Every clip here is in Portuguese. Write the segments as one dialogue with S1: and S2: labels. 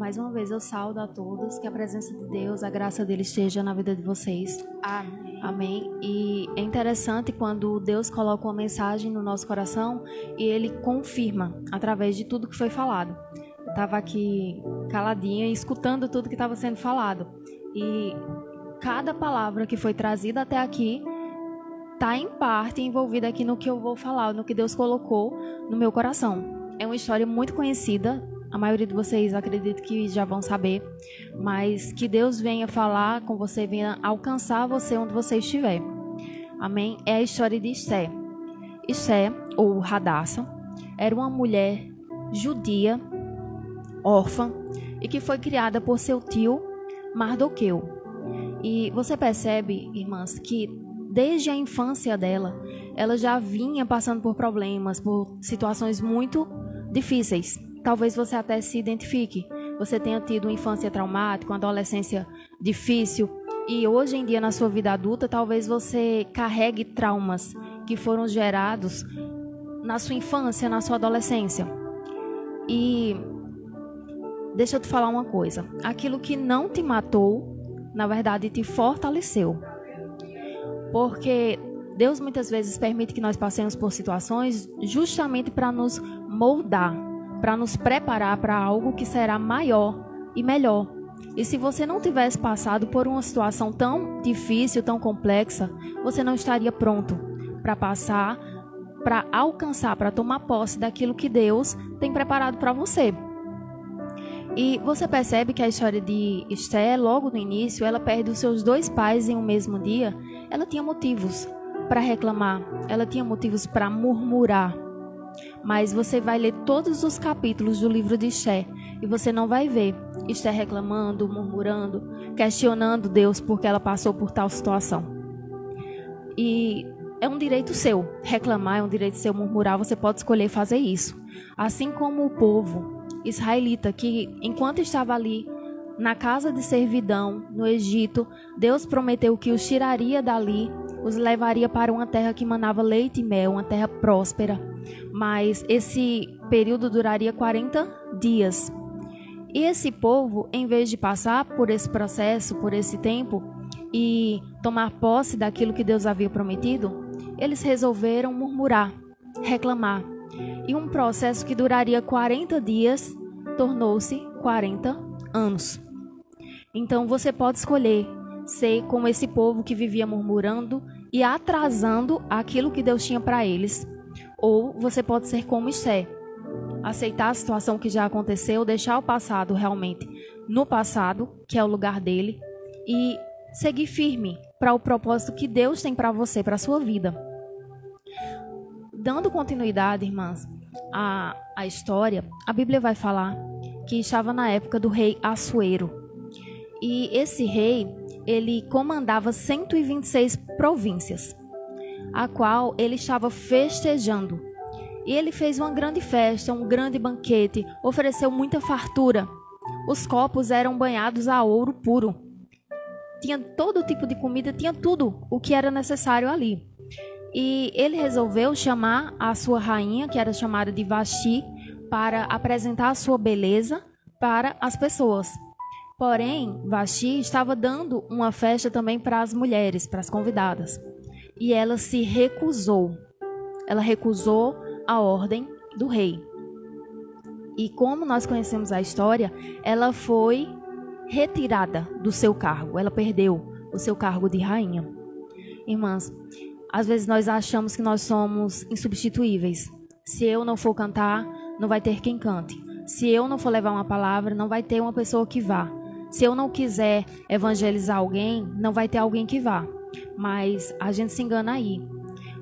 S1: mais uma vez eu saúdo a todos, que a presença de Deus, a graça dele esteja na vida de vocês.
S2: Amém.
S1: Amém. E é interessante quando Deus coloca uma mensagem no nosso coração e ele confirma através de tudo que foi falado. Eu estava aqui caladinha e escutando tudo que estava sendo falado. E cada palavra que foi trazida até aqui está em parte envolvida aqui no que eu vou falar, no que Deus colocou no meu coração. É uma história muito conhecida, a maioria de vocês acredito que já vão saber, mas que Deus venha falar com você, venha alcançar você onde você estiver. Amém? É a história de Esté. Esté, ou Radassa, era uma mulher judia, órfã, e que foi criada por seu tio Mardoqueu. E você percebe, irmãs, que desde a infância dela, ela já vinha passando por problemas, por situações muito difíceis. Talvez você até se identifique. Você tenha tido uma infância traumática, uma adolescência difícil. E hoje em dia, na sua vida adulta, talvez você carregue traumas que foram gerados na sua infância, na sua adolescência. E deixa eu te falar uma coisa. Aquilo que não te matou, na verdade, te fortaleceu. Porque Deus muitas vezes permite que nós passemos por situações justamente para nos moldar, para nos preparar para algo que será maior e melhor. E se você não tivesse passado por uma situação tão difícil, tão complexa, você não estaria pronto para passar, para alcançar, para tomar posse daquilo que Deus tem preparado para você. E você percebe que a história de Esté, logo no início, ela perde os seus 2 pais em um mesmo dia. Ela tinha motivos para reclamar, ela tinha motivos para murmurar. Mas você vai ler todos os capítulos do livro de Esté e você não vai ver Esté reclamando, murmurando, questionando Deus porque ela passou por tal situação. E é um direito seu reclamar, é um direito seu murmurar, você pode escolher fazer isso. Assim como o povo israelita, que enquanto estava ali na casa de servidão no Egito, Deus prometeu que os tiraria dali, os levaria para uma terra que manava leite e mel, uma terra próspera. Mas esse período duraria 40 dias. E esse povo, em vez de passar por esse processo, por esse tempo, e tomar posse daquilo que Deus havia prometido, eles resolveram murmurar, reclamar. E um processo que duraria 40 dias tornou-se 40 anos. Então você pode escolher ser como esse povo que vivia murmurando e atrasando aquilo que Deus tinha para eles. Ou você pode ser como Esté, aceitar a situação que já aconteceu, deixar o passado realmente no passado, que é o lugar dele, e seguir firme para o propósito que Deus tem para você, para a sua vida. Dando continuidade, irmãs, à história, a Bíblia vai falar que estava na época do rei Assuero. E esse rei, ele comandava 126 províncias, a qual ele estava festejando. E ele fez uma grande festa, um grande banquete, ofereceu muita fartura. Os copos eram banhados a ouro puro. Tinha todo tipo de comida, tinha tudo o que era necessário ali. E ele resolveu chamar a sua rainha, que era chamada de Vasti, para apresentar a sua beleza para as pessoas. Porém, Vasti estava dando uma festa também para as mulheres, para as convidadas. E ela se recusou. Ela recusou a ordem do rei. E como nós conhecemos a história, ela foi retirada do seu cargo. Ela perdeu o seu cargo de rainha. Irmãs, às vezes nós achamos que nós somos insubstituíveis. Se eu não for cantar, não vai ter quem cante. Se eu não for levar uma palavra, não vai ter uma pessoa que vá. Se eu não quiser evangelizar alguém, não vai ter alguém que vá. Mas a gente se engana aí.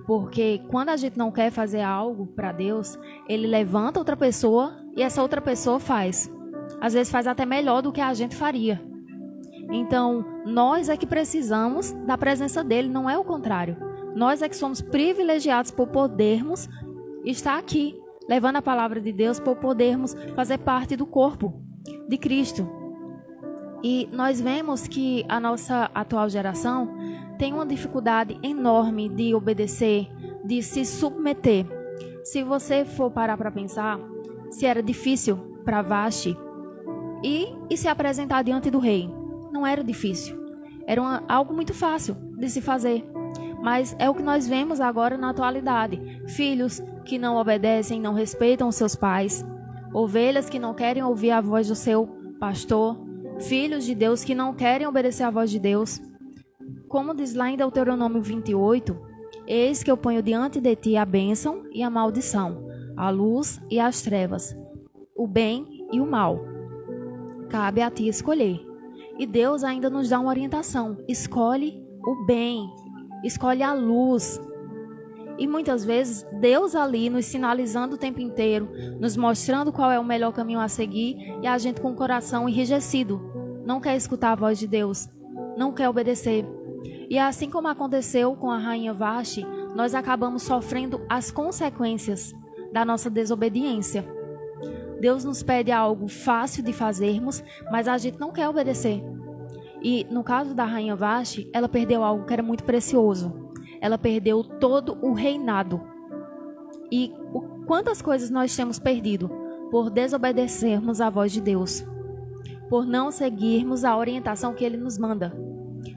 S1: Porque quando a gente não quer fazer algo para Deus, Ele levanta outra pessoa e essa outra pessoa faz. Às vezes faz até melhor do que a gente faria. Então, nós é que precisamos da presença dEle, não é o contrário. Nós é que somos privilegiados por podermos estar aqui, levando a palavra de Deus, por podermos fazer parte do corpo de Cristo. E nós vemos que a nossa atual geração tem uma dificuldade enorme de obedecer, de se submeter. Se você for parar para pensar, se era difícil para Vasti e se apresentar diante do rei. Não era difícil, era algo muito fácil de se fazer. Mas é o que nós vemos agora na atualidade. Filhos que não obedecem, não respeitam os seus pais. Ovelhas que não querem ouvir a voz do seu pastor. Filhos de Deus que não querem obedecer à voz de Deus. Como diz lá em Deuteronômio 28, eis que eu ponho diante de ti a bênção e a maldição, a luz e as trevas, o bem e o mal. Cabe a ti escolher. E Deus ainda nos dá uma orientação. Escolhe o bem, escolhe a luz. E muitas vezes Deus ali nos sinalizando o tempo inteiro, nos mostrando qual é o melhor caminho a seguir, e a gente com o coração enrijecido, não quer escutar a voz de Deus, não quer obedecer. E assim como aconteceu com a rainha Vasti, nós acabamos sofrendo as consequências da nossa desobediência. Deus nos pede algo fácil de fazermos, mas a gente não quer obedecer. E no caso da rainha Vasti, ela perdeu algo que era muito precioso. Ela perdeu todo o reinado. E quantas coisas nós temos perdido por desobedecermos à voz de Deus, por não seguirmos a orientação que Ele nos manda.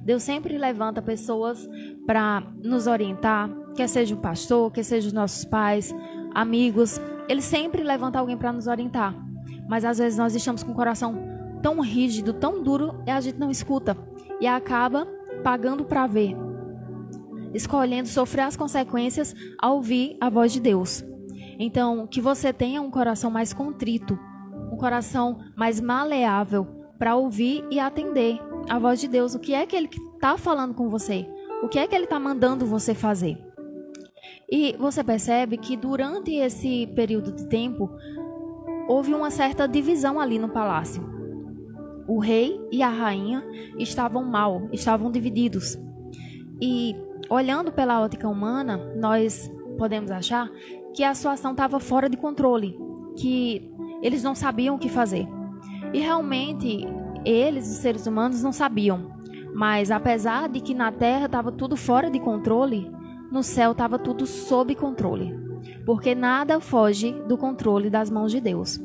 S1: Deus sempre levanta pessoas para nos orientar, quer seja o pastor, quer seja os nossos pais, amigos. Ele sempre levanta alguém para nos orientar. Mas às vezes nós estamos com o coração tão rígido, tão duro, e a gente não escuta. E acaba pagando para ver. Escolhendo sofrer as consequências ao ouvir a voz de Deus. Então, que você tenha um coração mais contrito, um coração mais maleável para ouvir e atender a voz de Deus. O que é que Ele está falando com você? O que é que Ele está mandando você fazer? E você percebe que durante esse período de tempo, houve uma certa divisão ali no palácio. O rei e a rainha estavam mal, estavam divididos. E olhando pela ótica humana, nós podemos achar que a situação estava fora de controle, que eles não sabiam o que fazer. E realmente, eles, os seres humanos, não sabiam. Mas apesar de que na terra estava tudo fora de controle, no céu estava tudo sob controle. Porque nada foge do controle das mãos de Deus.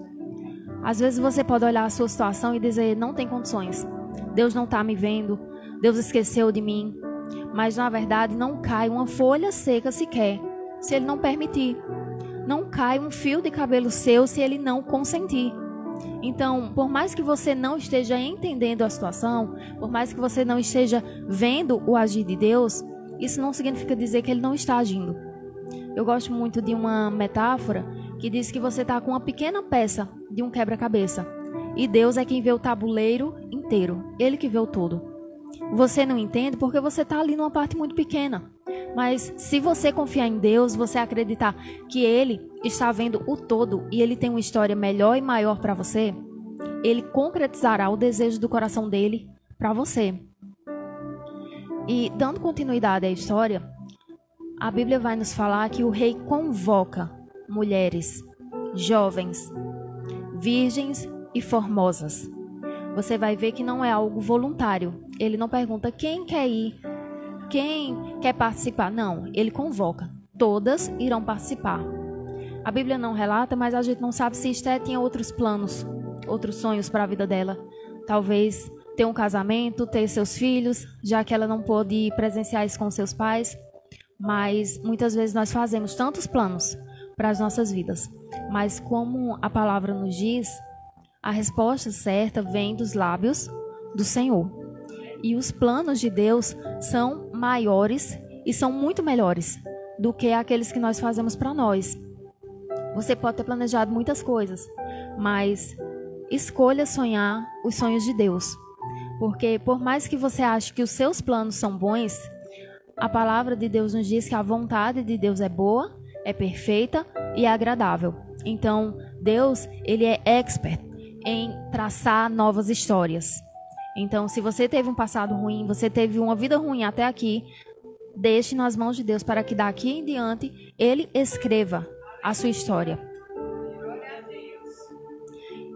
S1: Às vezes você pode olhar a sua situação e dizer, não tem condições. Deus não está me vendo, Deus esqueceu de mim. Mas na verdade não cai uma folha seca sequer, se Ele não permitir. Não cai um fio de cabelo seu se Ele não consentir. Então, por mais que você não esteja entendendo a situação, por mais que você não esteja vendo o agir de Deus, isso não significa dizer que Ele não está agindo. Eu gosto muito de uma metáfora que diz que você está com uma pequena peça de um quebra-cabeça e Deus é quem vê o tabuleiro inteiro, Ele que vê o todo. Você não entende porque você está ali numa parte muito pequena. Mas se você confiar em Deus, você acreditar que Ele está vendo o todo e Ele tem uma história melhor e maior para você, Ele concretizará o desejo do coração dele para você. E dando continuidade à história, a Bíblia vai nos falar que o rei convoca mulheres, jovens, virgens e formosas. Você vai ver que não é algo voluntário. Ele não pergunta quem quer ir, quem quer participar. Não, ele convoca. Todas irão participar. A Bíblia não relata, mas a gente não sabe se Esté tinha outros planos, outros sonhos para a vida dela. Talvez ter um casamento, ter seus filhos, já que ela não pôde presenciar isso com seus pais. Mas muitas vezes nós fazemos tantos planos para as nossas vidas. Mas como a palavra nos diz, a resposta certa vem dos lábios do Senhor. E os planos de Deus são maiores e são muito melhores do que aqueles que nós fazemos para nós. Você pode ter planejado muitas coisas, mas escolha sonhar os sonhos de Deus. Porque por mais que você ache que os seus planos são bons, a palavra de Deus nos diz que a vontade de Deus é boa, é perfeita e é agradável. Então, Deus, Ele é expert em traçar novas histórias. Então, se você teve um passado ruim, você teve uma vida ruim até aqui, deixe nas mãos de Deus para que daqui em diante Ele escreva a sua história.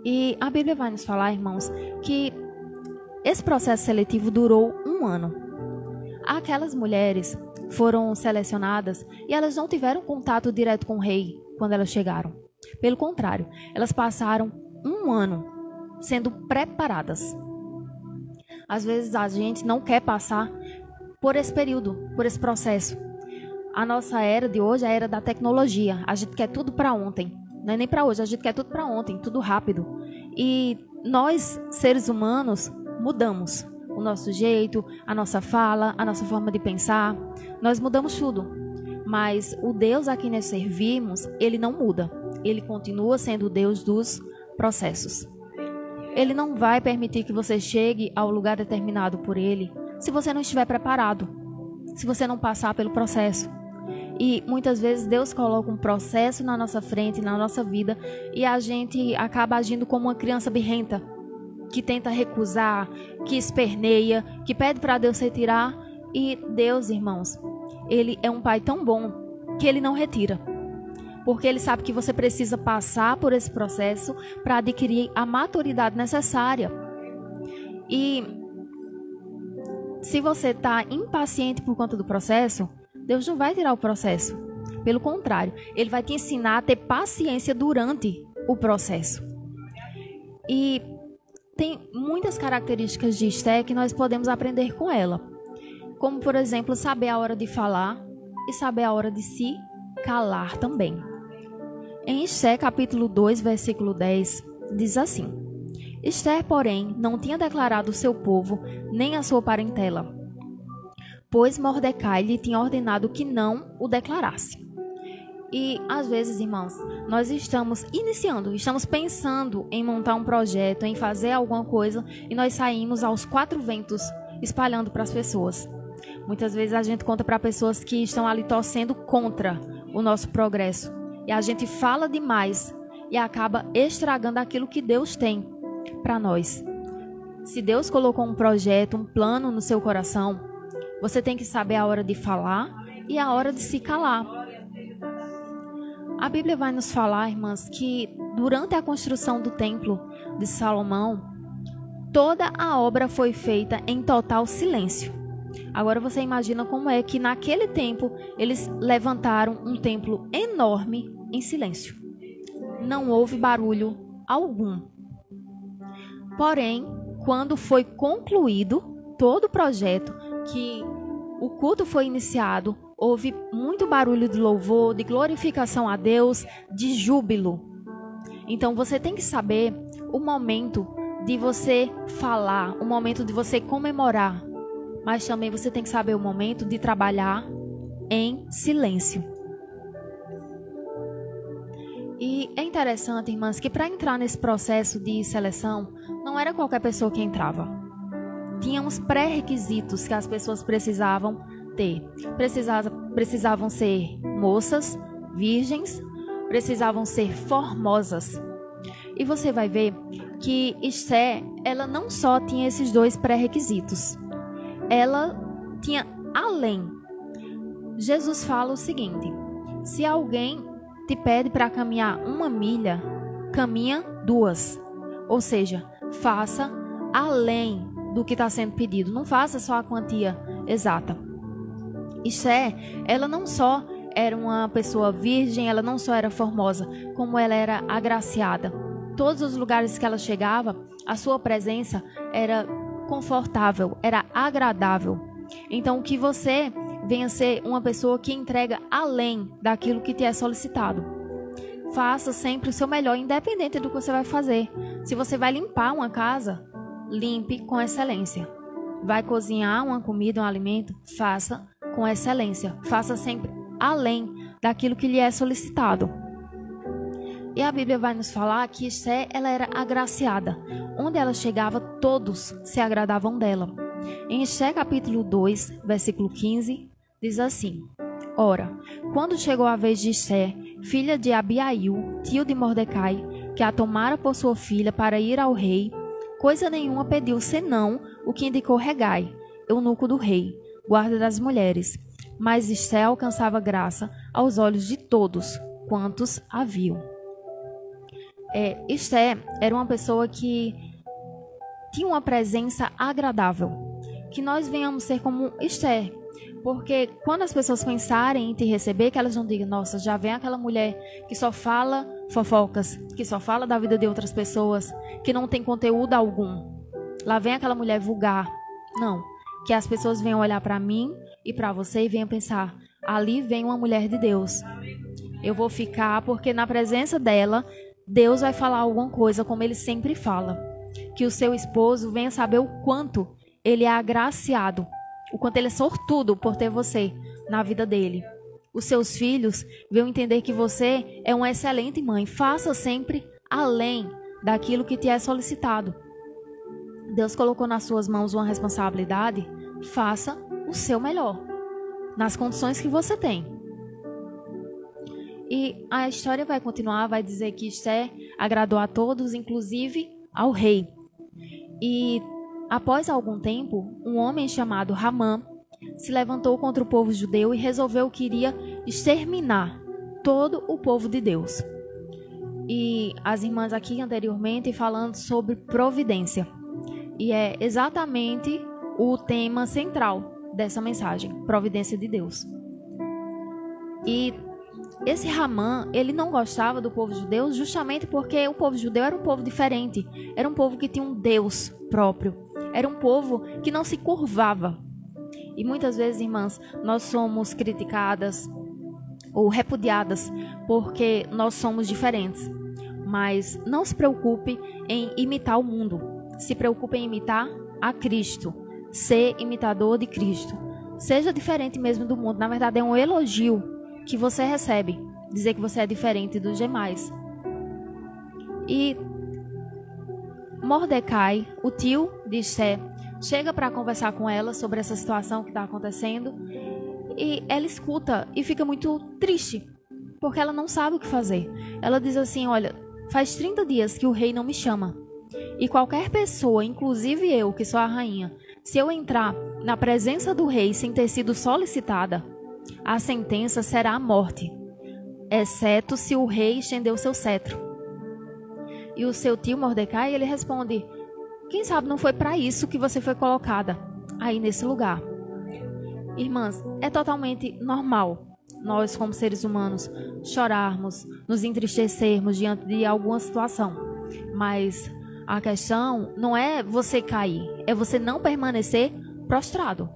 S1: E a Bíblia vai nos falar, irmãos, que esse processo seletivo durou 1 ano. Aquelas mulheres foram selecionadas e elas não tiveram contato direto com o rei quando elas chegaram. Pelo contrário, elas passaram 1 ano sendo preparadas. Às vezes a gente não quer passar por esse período, por esse processo. A nossa era de hoje é a era da tecnologia. A gente quer tudo para ontem. Não é nem para hoje, a gente quer tudo para ontem, tudo rápido. E nós, seres humanos, mudamos o nosso jeito, a nossa fala, a nossa forma de pensar. Nós mudamos tudo. Mas o Deus a quem nós servimos, ele não muda. Ele continua sendo o Deus dos processos. Ele não vai permitir que você chegue ao lugar determinado por ele se você não estiver preparado, se você não passar pelo processo. E muitas vezes Deus coloca um processo na nossa frente, na nossa vida, e a gente acaba agindo como uma criança birrenta, que tenta recusar, que esperneia, que pede para Deus retirar. E Deus, irmãos, ele é um pai tão bom que ele não retira. Porque ele sabe que você precisa passar por esse processo para adquirir a maturidade necessária. E se você está impaciente por conta do processo, Deus não vai tirar o processo. Pelo contrário, ele vai te ensinar a ter paciência durante o processo. E tem muitas características de Esté que nós podemos aprender com ela. Como, por exemplo, saber a hora de falar e saber a hora de se calar também. Em Esté, capítulo 2, versículo 10, diz assim: Esté, porém, não tinha declarado o seu povo, nem a sua parentela, pois Mordecai lhe tinha ordenado que não o declarasse. E, às vezes, irmãos, nós estamos iniciando, estamos pensando em montar um projeto, em fazer alguma coisa, e nós saímos aos quatro ventos, espalhando para as pessoas. Muitas vezes a gente conta para pessoas que estão ali torcendo contra o nosso progresso. E a gente fala demais e acaba estragando aquilo que Deus tem para nós. Se Deus colocou um projeto, um plano no seu coração, você tem que saber a hora de falar e a hora de se calar. A Bíblia vai nos falar, irmãs, que durante a construção do templo de Salomão, toda a obra foi feita em total silêncio. Agora você imagina como é que naquele tempo eles levantaram um templo enorme em silêncio. Não houve barulho algum. Porém, quando foi concluído todo o projeto, que o culto foi iniciado, houve muito barulho de louvor, de glorificação a Deus, de júbilo. Então você tem que saber o momento de você falar, o momento de você comemorar. Mas também você tem que saber o momento de trabalhar em silêncio. E é interessante, irmãs, que para entrar nesse processo de seleção, não era qualquer pessoa que entrava. Tinha uns pré-requisitos que as pessoas precisavam ter. Precisavam ser moças, virgens, precisavam ser formosas. E você vai ver que Esté, ela não só tinha esses dois pré-requisitos. Ela tinha além. Jesus fala o seguinte: se alguém te pede para caminhar 1 milha, caminha 2. Ou seja, faça além do que está sendo pedido. Não faça só a quantia exata. Esté, ela não só era uma pessoa virgem, ela não só era formosa, como ela era agraciada. Todos os lugares que ela chegava, a sua presença era confortável, era agradável. Então, que você venha ser uma pessoa que entrega além daquilo que te é solicitado. Faça sempre o seu melhor, independente do que você vai fazer. Se você vai limpar uma casa, limpe com excelência. Vai cozinhar uma comida, um alimento, faça com excelência. Faça sempre além daquilo que lhe é solicitado. E a Bíblia vai nos falar que Esté, ela era agraciada. Onde ela chegava, todos se agradavam dela. Em Esté, capítulo 2, versículo 15, diz assim: Ora, quando chegou a vez de Esté, filha de Abiail, tio de Mordecai, que a tomara por sua filha para ir ao rei, coisa nenhuma pediu senão o que indicou Hegai, eunuco do rei, guarda das mulheres. Mas Esté alcançava graça aos olhos de todos quantos a viam. Esté era uma pessoa que tinha uma presença agradável. Que nós venhamos ser como Esté. Porque quando as pessoas pensarem em te receber, que elas não digam: nossa, já vem aquela mulher que só fala fofocas, que só fala da vida de outras pessoas, que não tem conteúdo algum. Lá vem aquela mulher vulgar. Não, que as pessoas venham olhar para mim e para você e venham pensar, ali vem uma mulher de Deus. Eu vou ficar porque na presença dela, Deus vai falar alguma coisa como ele sempre fala. Que o seu esposo venha saber o quanto ele é agraciado, o quanto ele é sortudo por ter você na vida dele. Os seus filhos venham entender que você é uma excelente mãe. Faça sempre além daquilo que te é solicitado. Deus colocou nas suas mãos uma responsabilidade. Faça o seu melhor, nas condições que você tem. E a história vai continuar, vai dizer que Esther agradou a todos, inclusive ao rei. E após algum tempo, um homem chamado Ramã se levantou contra o povo judeu e resolveu que iria exterminar todo o povo de Deus. E as irmãs aqui anteriormente falando sobre providência. E é exatamente o tema central dessa mensagem, providência de Deus. E esse Ramã, ele não gostava do povo judeu justamente porque o povo judeu era um povo diferente. Era um povo que tinha um Deus próprio. Era um povo que não se curvava. E muitas vezes, irmãs, nós somos criticadas ou repudiadas porque nós somos diferentes. Mas não se preocupe em imitar o mundo. Se preocupe em imitar a Cristo. Ser imitador de Cristo. Seja diferente mesmo do mundo. Na verdade, é um elogio que você recebe. Dizer que você é diferente dos demais. E Mordecai, o tio de Esther, chega para conversar com ela sobre essa situação que está acontecendo. E ela escuta e fica muito triste. Porque ela não sabe o que fazer. Ela diz assim, olha, faz 30 dias que o rei não me chama. E qualquer pessoa, inclusive eu, que sou a rainha, se eu entrar na presença do rei sem ter sido solicitada, a sentença será a morte, exceto se o rei estender o seu cetro. E o seu tio Mordecai, ele responde, quem sabe não foi para isso que você foi colocada aí nesse lugar. Irmãs, é totalmente normal nós, como seres humanos, chorarmos, nos entristecermos diante de alguma situação. Mas a questão não é você cair, é você não permanecer prostrado.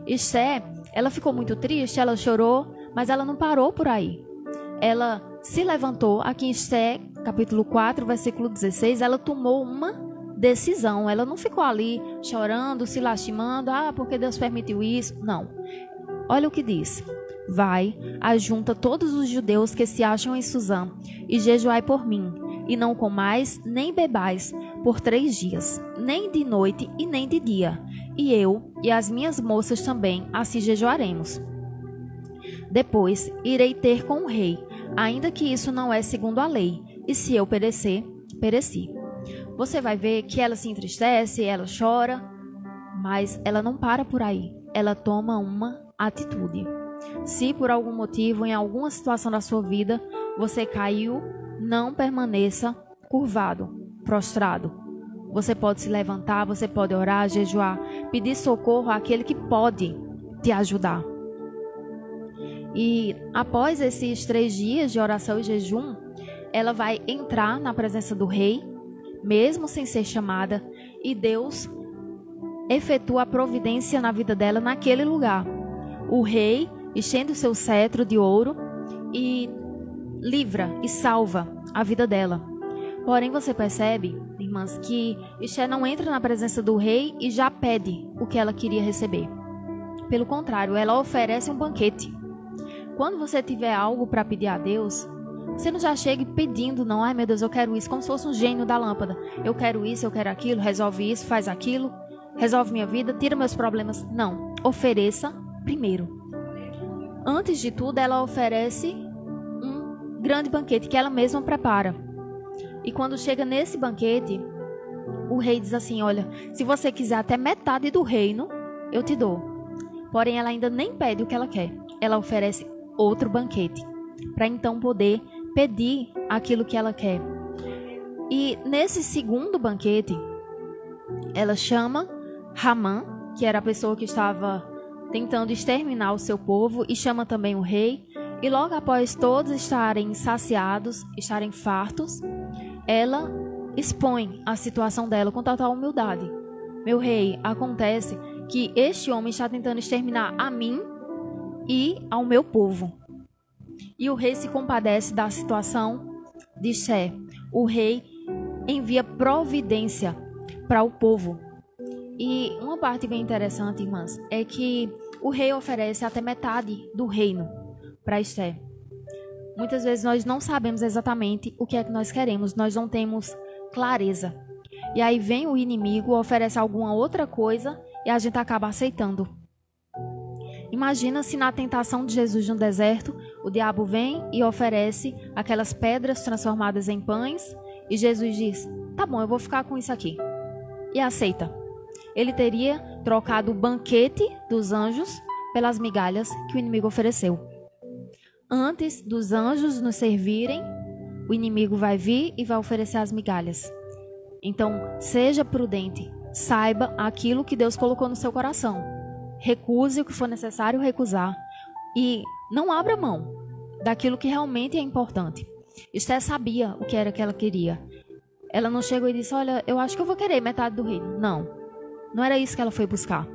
S1: Esther, ela ficou muito triste, ela chorou, mas ela não parou por aí. Ela se levantou, aqui em Esther, capítulo 4, versículo 16, ela tomou uma decisão. Ela não ficou ali chorando, se lastimando, porque Deus permitiu isso. Não. Olha o que diz. Vai, ajunta todos os judeus que se acham em Suzã e jejuai por mim, e não comais nem bebais por 3 dias, nem de noite e nem de dia. E eu e as minhas moças também assim jejuaremos. Depois irei ter com o rei, ainda que isso não é segundo a lei, e se eu perecer, pereci. Você vai ver que ela se entristece, ela chora, mas ela não para por aí. Ela toma uma atitude. Se por algum motivo, em alguma situação da sua vida, você caiu, não permaneça curvado, prostrado. Você pode se levantar, você pode orar, jejuar, pedir socorro àquele que pode te ajudar. E após esses 3 dias de oração e jejum, ela vai entrar na presença do rei, mesmo sem ser chamada, e Deus efetua a providência na vida dela naquele lugar. O rei estende o seu cetro de ouro e livra e salva a vida dela. Porém, você percebe, irmãs, que Esther não entra na presença do rei e já pede o que ela queria receber. Pelo contrário, ela oferece um banquete. Quando você tiver algo para pedir a Deus, você não já chegue pedindo, não. Ai, meu Deus, eu quero isso, como se fosse um gênio da lâmpada. Eu quero isso, eu quero aquilo, resolve isso, faz aquilo, resolve minha vida, tira meus problemas. Não, ofereça primeiro. Antes de tudo, ela oferece um grande banquete que ela mesma prepara. E quando chega nesse banquete, o rei diz assim, olha, se você quiser até metade do reino, eu te dou. Porém, ela ainda nem pede o que ela quer. Ela oferece outro banquete, para então poder pedir aquilo que ela quer. E nesse segundo banquete, ela chama Ramã, que era a pessoa que estava tentando exterminar o seu povo, e chama também o rei, E logo após todos estarem saciados, estarem fartos, ela expõe a situação dela com total humildade. Meu rei, acontece que este homem está tentando exterminar a mim e ao meu povo. E o rei se compadece da situação de Esté. O rei envia providência para o povo. E uma parte bem interessante, irmãs, é que o rei oferece até metade do reino para Esté. Muitas vezes nós não sabemos exatamente o que é que nós queremos, nós não temos clareza. E aí vem o inimigo, oferece alguma outra coisa e a gente acaba aceitando. Imagina se na tentação de Jesus no deserto, o diabo vem e oferece aquelas pedras transformadas em pães e Jesus diz, tá bom, eu vou ficar com isso aqui. E aceita. Ele teria trocado o banquete dos anjos pelas migalhas que o inimigo ofereceu. Antes dos anjos nos servirem, o inimigo vai vir e vai oferecer as migalhas. Então, seja prudente, saiba aquilo que Deus colocou no seu coração. Recuse o que for necessário recusar e não abra mão daquilo que realmente é importante. Esté sabia o que era que ela queria. Ela não chegou e disse, olha, eu acho que eu vou querer metade do reino. Não era isso que ela foi buscar.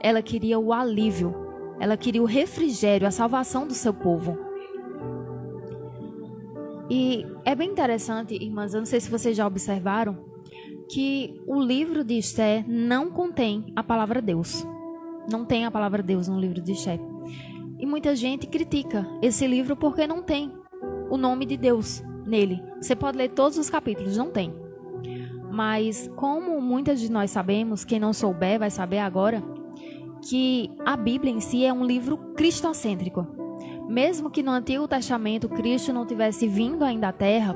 S1: Ela queria o alívio, ela queria o refrigério, a salvação do seu povo. E é bem interessante, irmãs, eu não sei se vocês já observaram, que o livro de Esté não contém a palavra Deus. Não tem a palavra Deus no livro de Esté. E muita gente critica esse livro porque não tem o nome de Deus nele. Você pode ler todos os capítulos, não tem. Mas como muitas de nós sabemos, quem não souber vai saber agora, que a Bíblia em si é um livro cristocêntrico. Mesmo que no Antigo Testamento Cristo não tivesse vindo ainda à Terra,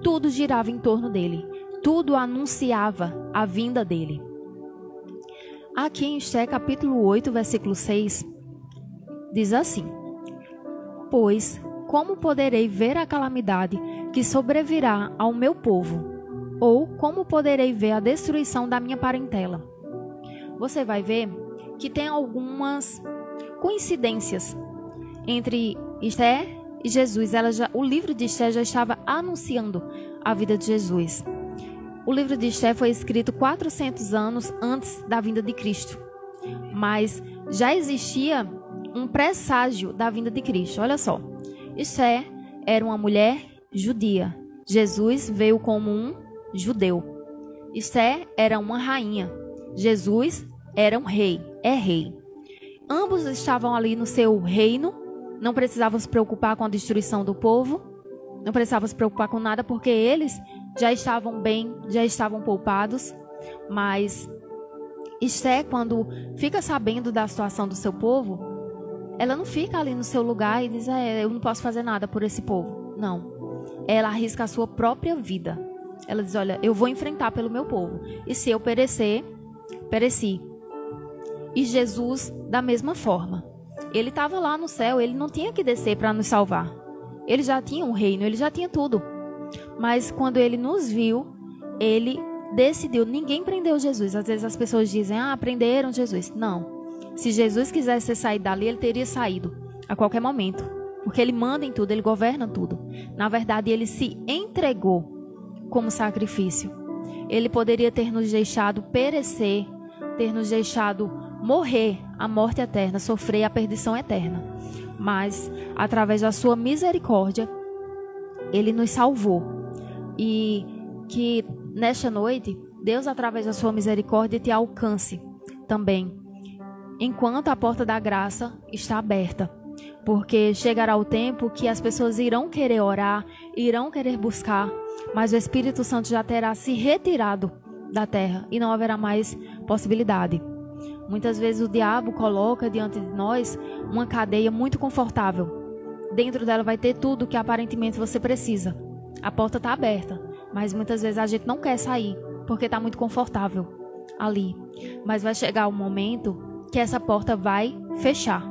S1: tudo girava em torno dele. Tudo anunciava a vinda dele. Aqui em Esté, capítulo 8, versículo 6, diz assim: Pois, como poderei ver a calamidade que sobrevirá ao meu povo? Ou como poderei ver a destruição da minha parentela? Você vai ver que tem algumas coincidências entre Esté e Jesus. O livro de Esté já estava anunciando a vida de Jesus. O livro de Esté foi escrito 400 anos antes da vinda de Cristo. Mas já existia um presságio da vinda de Cristo. Olha só. Esté era uma mulher judia. Jesus veio como um judeu. Esté era uma rainha. Jesus era um rei. É rei. Ambos estavam ali no seu reino. Não precisavam se preocupar com a destruição do povo. Não precisavam se preocupar com nada porque eles já estavam bem, já estavam poupados. Mas Esté, quando fica sabendo da situação do seu povo, ela não fica ali no seu lugar e diz, eu não posso fazer nada por esse povo. Não. Ela arrisca a sua própria vida. Ela diz, olha, eu vou enfrentar pelo meu povo. E se eu perecer, pereci. E Jesus, da mesma forma. Ele estava lá no céu, ele não tinha que descer para nos salvar. Ele já tinha um reino, ele já tinha tudo. Mas quando ele nos viu, ele decidiu. Ninguém prendeu Jesus. Às vezes as pessoas dizem, prenderam Jesus. Não. Se Jesus quisesse sair dali, ele teria saído a qualquer momento. Porque ele manda em tudo, ele governa tudo. Na verdade, ele se entregou como sacrifício. Ele poderia ter nos deixado perecer, ter nos deixado morrer a morte eterna, sofrer a perdição eterna. Mas, através da sua misericórdia, ele nos salvou. E que nesta noite, Deus, através da sua misericórdia, te alcance também. Enquanto a porta da graça está aberta. Porque chegará o tempo que as pessoas irão querer orar, irão querer buscar, mas o Espírito Santo já terá se retirado da terra e não haverá mais possibilidade. Muitas vezes o diabo coloca diante de nós uma cadeia muito confortável. Dentro dela vai ter tudo que aparentemente você precisa. A porta está aberta, mas muitas vezes a gente não quer sair porque está muito confortável ali. Mas vai chegar um momento que essa porta vai fechar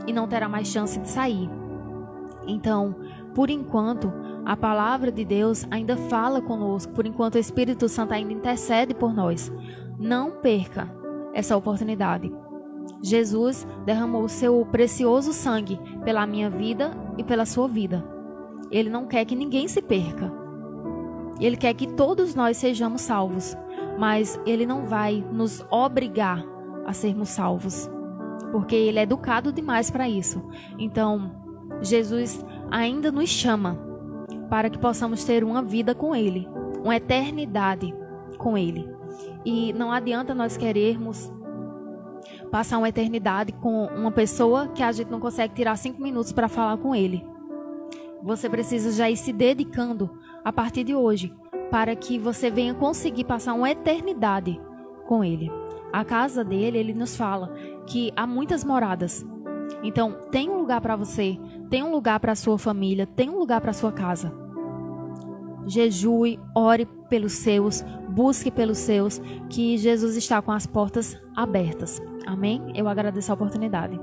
S1: e não terá mais chance de sair. Então, por enquanto, a palavra de Deus ainda fala conosco, por enquanto o Espírito Santo ainda intercede por nós. Não perca essa oportunidade. Jesus derramou o seu precioso sangue pela minha vida e pela sua vida. Ele não quer que ninguém se perca. Ele quer que todos nós sejamos salvos, mas Ele não vai nos obrigar a sermos salvos, porque Ele é educado demais para isso. Então, Jesus ainda nos chama para que possamos ter uma vida com Ele, uma eternidade com Ele. E não adianta nós querermos passar uma eternidade com uma pessoa que a gente não consegue tirar 5 minutos para falar com Ele. Você precisa já ir se dedicando a partir de hoje para que você venha conseguir passar uma eternidade com Ele. A casa dele, Ele nos fala que há muitas moradas. Então, tem um lugar para você, tem um lugar para a sua família, tem um lugar para a sua casa. Jejue, ore pelos seus, busque pelos seus, que Jesus está com as portas abertas. Amém? Eu agradeço a oportunidade.